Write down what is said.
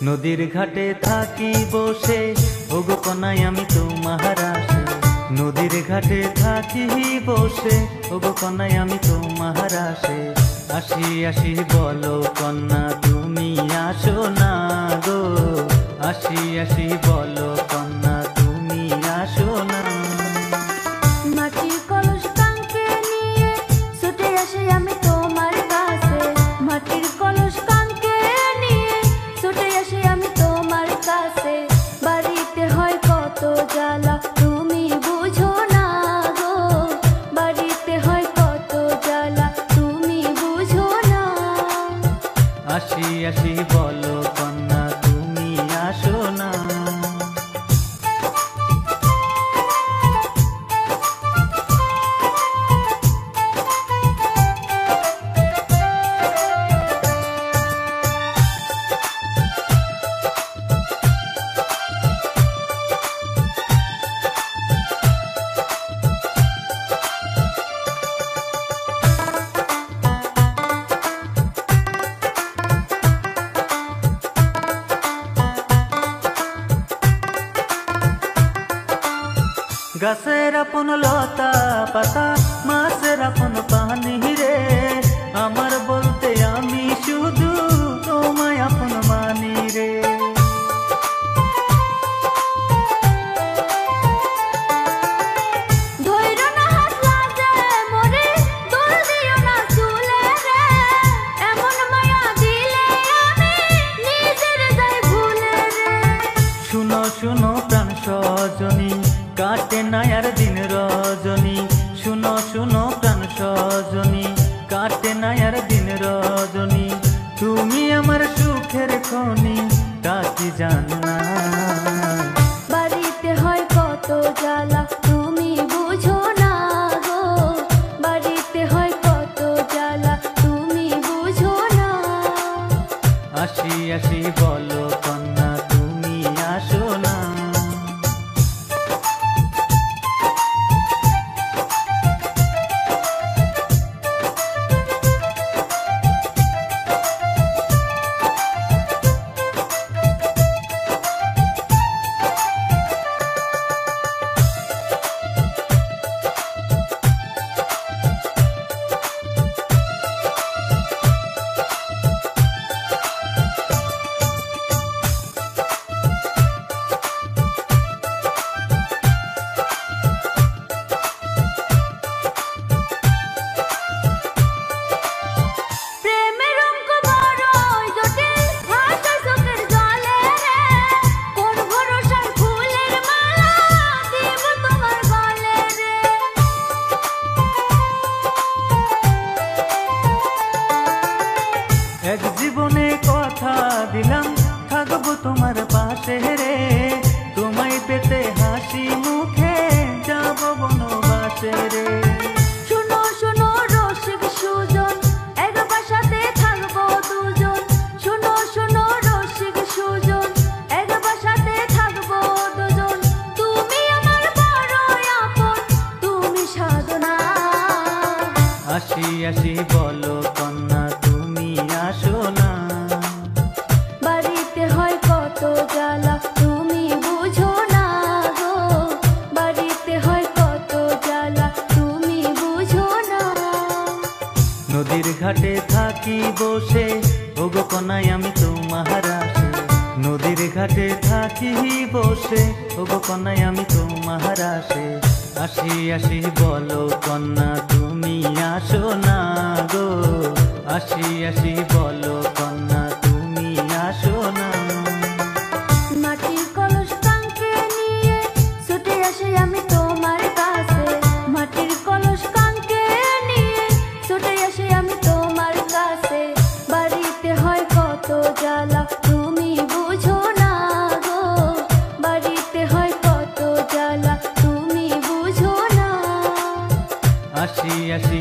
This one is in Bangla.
নদীর ঘাটে থাকি বসে ওগো কনাই আমি তোমার আসে। নদীর ঘাটে থাকি বসে ওগো কনাই আমি তোমার আসে। আসি আসি বলো কন্যা তুমি আসো না গো। আসি আসি বলো কন্যা তুমি আসো না। মাটির কলস কাঁখে নিয়ে ছুটে আসি আমি তোমার কাছে। মাটির কলস কাঁখে নিয়ে ছুটে আসি আমি তোমার কাছে। বাড়িতে হয় কত জ্বালা তুমি বুঝো না গো। বাড়িতে হয় কত জ্বালা তুমি বুঝো না। আসি আসি বলো কন্যা তুমি আসো না। গাছের আপন লতা পাতা মাছের আপন পানি রে। আমার বলতে আমি শুধু তোমায় আপন মানি রে। শুনো শুনো প্রাণ সজনী কাটে না আর দিন রজনী। শুনো শুনো প্রাণ সজনী কাটে না আর দিন রজনী। তুমি আমার সুখের খনি তা কি জানা। বাড়িতে হয় কত জ্বালা তুমি বুঝো না গো। বাড়িতে হয় কত জ্বালা তুমি বুঝো না। আসি আসি বলো কন্যা তুমি আসো না। এক জীবনে কথা দিলাম থাকবো তোমার পাশে রে। তোমায় পেতে হাসি মুখে যাব বনবাসে রে। শুনো শুনো রসিক সুজন এক বাসাতে থাকবো দুজন। শুনো শুনো রসিক সুজন এক বাসাতে থাকবো দুজন। তুমি আমার বড় আপন তুমি সাধনা। আসি আসি বলো কন্যা তুমি আসো না। বাড়িতে হয় কত জ্বালা তুমি বুঝো না গো। বাড়িতে হয় কত জ্বালা তুমি বুঝো না। নদীর ঘাটে থাকি বসে ওগো কনাই আমি তোমার আসে। নদীর ঘাটে থাকি বসে ওগো কনাই আমি তোমার আসে। আসি আসি বলো কন্যা তুমি আসো না গো। আসি আসি বলো কন্যা তুমি আসো না। মাটির কলস কাঁখে নিয়ে ছুটে আসি আমি তোমার কাছে। মাটির কলস কাঁখে নিয়ে ছুটে আসি আমি তোমার কাছে। বাড়িতে হয় কত জ্বালা তুমি বুঝো না গো। বাড়িতে হয় কত জ্বালা তুমি বুঝো না। আসি আসি